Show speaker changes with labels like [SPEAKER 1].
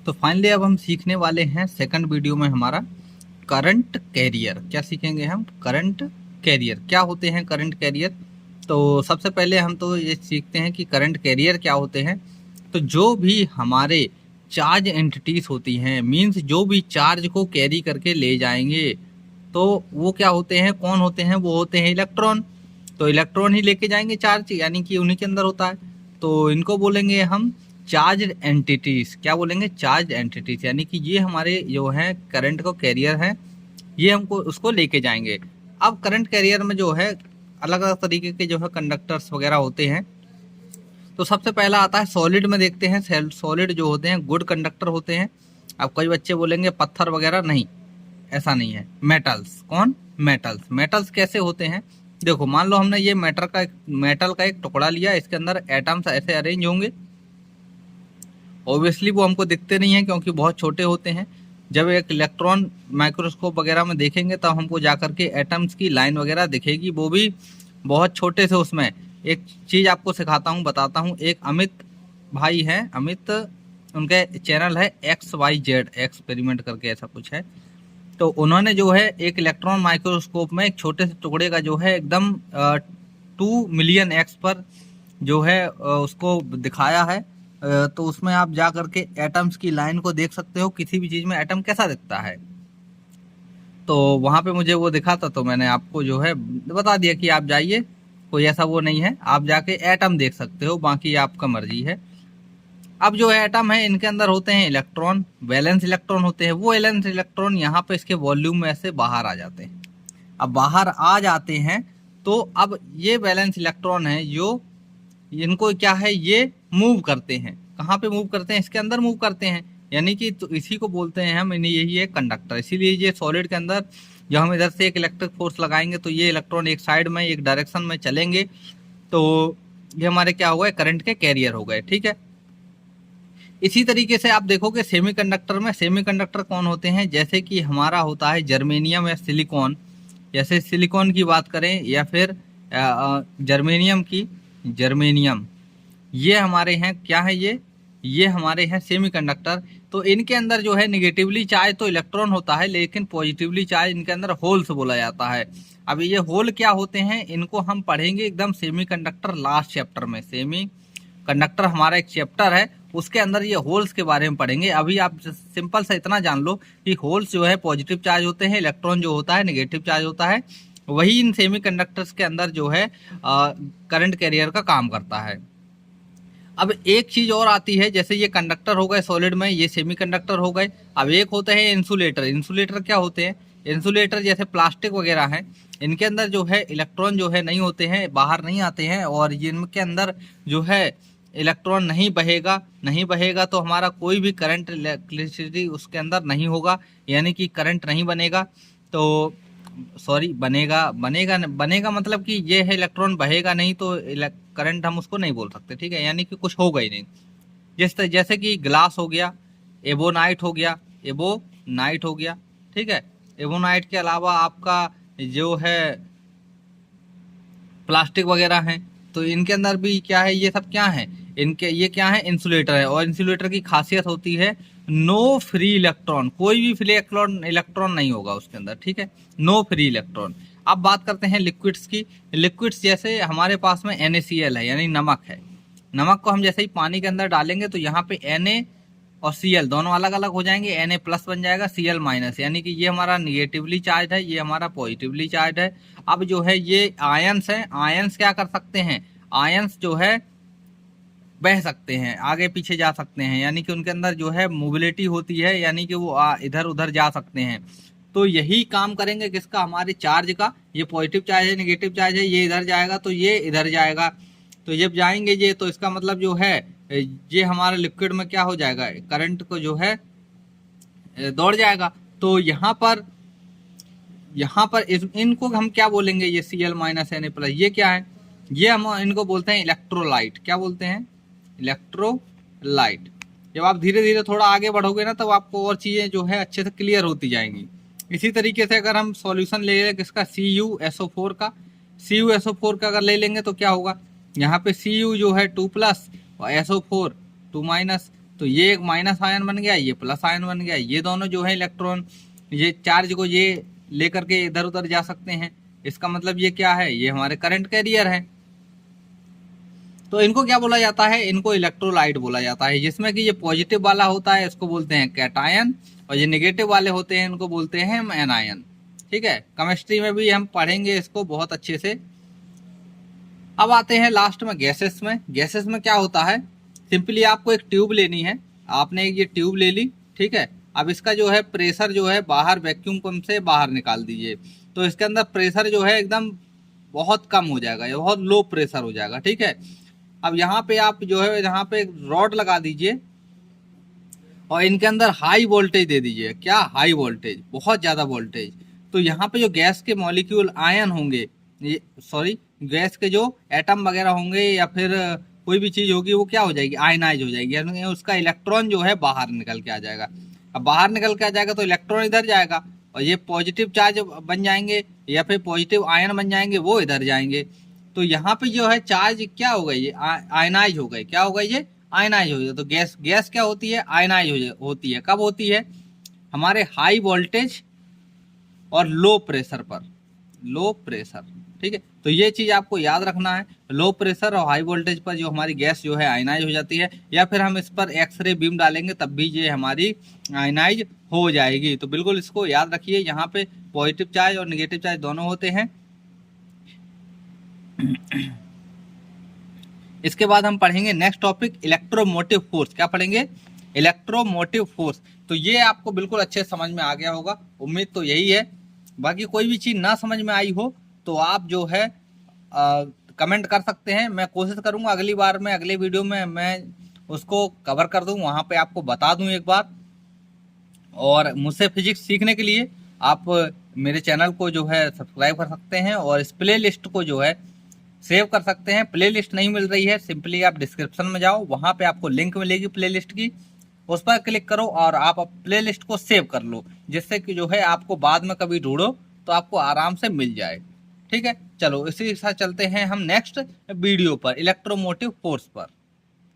[SPEAKER 1] तो फाइनली अब हम सीखने वाले हैं सेकंड वीडियो में हमारा करंट कैरियर। क्या सीखेंगे हम? Current carrier. क्या होते हैं करंट कैरियर? तो सबसे पहले हम तो ये सीखते हैं कि करंट कैरियर क्या होते हैं। तो जो भी हमारे चार्ज एंटिटीज होती हैं, मीन्स जो भी चार्ज को कैरी करके ले जाएंगे, तो वो क्या होते हैं, कौन होते हैं? वो होते हैं इलेक्ट्रॉन। तो इलेक्ट्रॉन ही लेके जाएंगे चार्ज, यानी कि उन्हीं के अंदर होता है। तो इनको बोलेंगे हम चार्ज एंटिटीज। क्या बोलेंगे? Charge entities. यानी कि ये हमारे जो है करंट को कैरियर है, ये हमको उसको लेके जाएंगे। अब करंट कैरियर में जो है अलग अलग तरीके के जो है कंडक्टर्स वगैरह होते हैं। तो सबसे पहला आता है सॉलिड में, देखते हैं। सॉलिड जो होते हैं गुड कंडक्टर होते हैं। अब कई बच्चे बोलेंगे पत्थर वगैरह, नहीं, ऐसा नहीं है। मेटल्स। कौन? मेटल्स। मेटल्स कैसे होते हैं? देखो, मान लो हमने ये मेटल का एक टुकड़ा लिया, इसके अंदर एटम्स ऐसे अरेंज होंगे। ऑब्वियसली वो हमको दिखते नहीं है क्योंकि बहुत छोटे होते हैं। जब एक इलेक्ट्रॉन माइक्रोस्कोप वगैरह में देखेंगे तब हमको जाकर के एटम्स की लाइन वगैरह दिखेगी, वो भी बहुत छोटे से। उसमें एक चीज आपको सिखाता हूँ, बताता हूँ। एक अमित भाई हैं, अमित, उनके चैनल है XYZ एक्सपेरिमेंट करके, ऐसा कुछ है। तो उन्होंने जो है एक इलेक्ट्रॉन माइक्रोस्कोप में एक छोटे से टुकड़े का जो है एकदम 2 मिलियन एक्स पर जो है उसको दिखाया है। तो उसमें आप जा करके एटम्स की लाइन को देख सकते हो, किसी भी चीज में एटम कैसा दिखता है। तो वहां पे मुझे वो दिखा था, तो मैंने आपको जो है बता दिया कि आप जाइए, कोई ऐसा वो नहीं है, आप जाके एटम देख सकते हो, बाकी आपका मर्जी है। अब जो एटम है इनके अंदर होते हैं इलेक्ट्रॉन, वैलेंस इलेक्ट्रॉन होते हैं। वो वैलेंस इलेक्ट्रॉन यहाँ पे इसके वॉल्यूम में से बाहर आ जाते हैं। अब बाहर आ जाते हैं तो अब ये वैलेंस इलेक्ट्रॉन है जो इनको क्या है, ये मूव करते हैं। कहाँ पे मूव करते हैं? इसके अंदर मूव करते हैं। यानी कि तो इसी को बोलते हैं हम, यही है कंडक्टर। इसीलिए ये सॉलिड के अंदर जब हम इधर से एक इलेक्ट्रिक फोर्स लगाएंगे तो ये इलेक्ट्रॉन एक साइड में, एक डायरेक्शन में चलेंगे, तो ये हमारे क्या हो गए? करंट के कैरियर हो गए। ठीक है। इसी तरीके से आप देखोगे सेमीकंडक्टर में, सेमीकंडक्टर कौन होते हैं? जैसे कि हमारा होता है जर्मेनियम या सिलिकॉन। जैसे सिलिकॉन की बात करें या फिर जर्मेनियम की, जर्मेनियम, ये हमारे हैं, क्या है ये हमारे हैं सेमीकंडक्टर। तो इनके अंदर जो है निगेटिवली चार्ज तो इलेक्ट्रॉन होता है, लेकिन पॉजिटिवली चार्ज इनके अंदर होल्स बोला जाता है। अब ये होल क्या होते हैं, इनको हम पढ़ेंगे एकदम सेमीकंडक्टर लास्ट चैप्टर में। सेमी कंडक्टर हमारा एक चैप्टर है, उसके अंदर ये होल्स के बारे में पढ़ेंगे। अभी आप सिंपल सा इतना जान लो कि होल्स जो है पॉजिटिव चार्ज होते हैं, इलेक्ट्रॉन जो होता है नेगेटिव चार्ज होता है। वही इन सेमीकंडक्टर्स के अंदर जो है करंट कैरियर का काम करता है। अब एक चीज और आती है, जैसे ये कंडक्टर हो गए सॉलिड में, ये सेमीकंडक्टर हो गए। अब एक होते हैं इंसुलेटर। इंसुलेटर क्या होते हैं? इंसुलेटर जैसे प्लास्टिक वगैरह है, इनके अंदर जो है इलेक्ट्रॉन जो है नहीं होते हैं, बाहर नहीं आते हैं, और इनके अंदर जो है इलेक्ट्रॉन नहीं बहेगा। नहीं बहेगा तो हमारा कोई भी करंट, इलेक्ट्रिसिटी उसके अंदर नहीं होगा, यानी कि करंट नहीं बनेगा। तो सॉरी, बनेगा मतलब कि ये है इलेक्ट्रॉन बहेगा नहीं, तो करंट हम उसको नहीं बोल सकते। ठीक है, यानी कि कुछ होगा ही नहीं। जैसे कि ग्लास हो गया, एबोनाइट हो गया, एबोनाइट हो गया। ठीक है। एबोनाइट के अलावा आपका जो है प्लास्टिक वगैरह हैं, तो इनके अंदर भी क्या है, ये सब क्या है, इनके ये क्या है, इंसुलेटर है। और इंसुलेटर की खासियत होती है नो फ्री इलेक्ट्रॉन, कोई भी फ्री इलेक्ट्रॉन नहीं होगा उसके अंदर। ठीक है, नो फ्री इलेक्ट्रॉन। अब बात करते हैं लिक्विड्स की। लिक्विड्स जैसे हमारे पास में NaCl है, यानी नमक है। नमक को हम जैसे ही पानी के अंदर डालेंगे तो यहाँ पे Na और Cl दोनों अलग अलग हो जाएंगे। Na प्लस बन जाएगा, Cl माइनस, यानी कि ये हमारा निगेटिवली चार्ज है, ये हमारा पॉजिटिवली चार्ज है। अब जो है ये आयंस है, आयंस क्या कर सकते हैं? आयंस जो है बह सकते हैं, आगे पीछे जा सकते हैं, यानी कि उनके अंदर जो है मोबिलिटी होती है, यानी कि वो इधर उधर जा सकते हैं। तो यही काम करेंगे किसका? हमारे चार्ज का। ये पॉजिटिव चार्ज है, नेगेटिव चार्ज है, ये इधर जाएगा तो ये इधर जाएगा। तो जब जाएंगे ये, तो इसका मतलब जो है ये हमारे लिक्विड में क्या हो जाएगा, करंट को जो है दौड़ जाएगा। तो यहाँ पर इनको हम क्या बोलेंगे? ये Cl माइनस Na प्लस, ये क्या है? ये हम इनको बोलते हैं इलेक्ट्रोलाइट। क्या बोलते हैं? इलेक्ट्रोलाइट। जब आप धीरे धीरे थोड़ा आगे बढ़ोगे ना, तब आपको और चीजें जो है अच्छे से क्लियर होती जाएंगी। इसी तरीके से अगर हम सॉल्यूशन ले लें किसका, CuSO4 का, CuSO4 का अगर ले लेंगे तो क्या होगा? यहाँ पे Cu जो है 2 प्लस और SO4 2 माइनस, तो ये एक माइनस आयन बन गया, ये प्लस आयन बन गया। ये दोनों जो है इलेक्ट्रॉन ये चार्ज को ये लेकर के इधर उधर जा सकते हैं। इसका मतलब ये क्या है, ये हमारे करंट कैरियर है। तो इनको क्या बोला जाता है, इनको इलेक्ट्रोलाइट बोला जाता है। जिसमें कि ये पॉजिटिव वाला होता है इसको बोलते हैं कैटायन, और ये नेगेटिव वाले होते हैं इनको बोलते हैं हम एनायन। ठीक है, केमिस्ट्री में भी हम पढ़ेंगे इसको बहुत अच्छे से। अब आते हैं लास्ट में गैसेस में। गैसेस में क्या होता है, सिंपली आपको एक ट्यूब लेनी है। आपने ये ट्यूब ले ली, ठीक है। अब इसका जो है प्रेशर जो है बाहर वैक्यूम पंप से बाहर निकाल दीजिए। तो इसके अंदर प्रेशर जो है एकदम बहुत कम हो जाएगा, ये बहुत लो प्रेशर हो जाएगा, ठीक है। अब यहाँ पे आप जो है यहाँ पे एक रॉड लगा दीजिए और इनके अंदर हाई वोल्टेज दे दीजिए। क्या, हाई वोल्टेज, बहुत ज्यादा वोल्टेज। तो यहाँ पे जो गैस के मॉलिक्यूल आयन होंगे, ये सॉरी गैस के जो एटम वगैरह होंगे या फिर कोई भी चीज होगी, वो क्या हो जाएगी, आयनाइज हो जाएगी, यानी उसका इलेक्ट्रॉन जो है बाहर निकल के आ जाएगा। अब बाहर निकल के आ जाएगा तो इलेक्ट्रॉन इधर जाएगा और ये पॉजिटिव चार्ज बन जाएंगे या फिर पॉजिटिव आयन बन जाएंगे, वो इधर जाएंगे। तो यहाँ पे जो है चार्ज क्या हो गई, ये आयनाइज हो गए। क्या हो गई, ये आयनाइज हो गई। तो गैस क्या होती है, आयनाइज होती है। कब होती है, हमारे हाई वोल्टेज और लो प्रेशर पर, लो प्रेशर, ठीक है। तो ये चीज आपको याद रखना है, लो प्रेशर और हाई वोल्टेज पर जो हमारी गैस जो है आयनाइज हो जाती है, या फिर हम इस पर एक्सरे बीम डालेंगे तब भी ये हमारी आयनाइज हो जाएगी। तो बिल्कुल इसको याद रखिए, यहाँ पे पॉजिटिव चार्ज और नेगेटिव चार्ज दोनों होते हैं। इसके बाद हम पढ़ेंगे नेक्स्ट टॉपिक इलेक्ट्रोमोटिव फोर्स। क्या पढ़ेंगे, इलेक्ट्रोमोटिव फोर्स। तो ये आपको बिल्कुल अच्छे समझ में आ गया होगा, उम्मीद तो यही है। बाकी कोई भी चीज ना समझ में आई हो तो आप जो है कमेंट कर सकते हैं। मैं कोशिश करूंगा अगली बार में, अगले वीडियो में मैं उसको कवर कर दूं, वहां पे आपको बता दूं एक बार। और मुझसे फिजिक्स सीखने के लिए आप मेरे चैनल को जो है सब्सक्राइब कर सकते हैं और इस प्ले लिस्ट को जो है सेव कर सकते हैं। प्ले लिस्ट नहीं मिल रही है, सिंपली आप डिस्क्रिप्शन में जाओ, वहां पे आपको लिंक मिलेगी प्ले लिस्ट की, उस पर क्लिक करो और आप प्ले लिस्ट को सेव कर लो, जिससे कि जो है आपको बाद में कभी ढूंढो तो आपको आराम से मिल जाए। ठीक है, चलो इसी के साथ चलते हैं हम नेक्स्ट वीडियो पर, इलेक्ट्रोमोटिव फोर्स पर।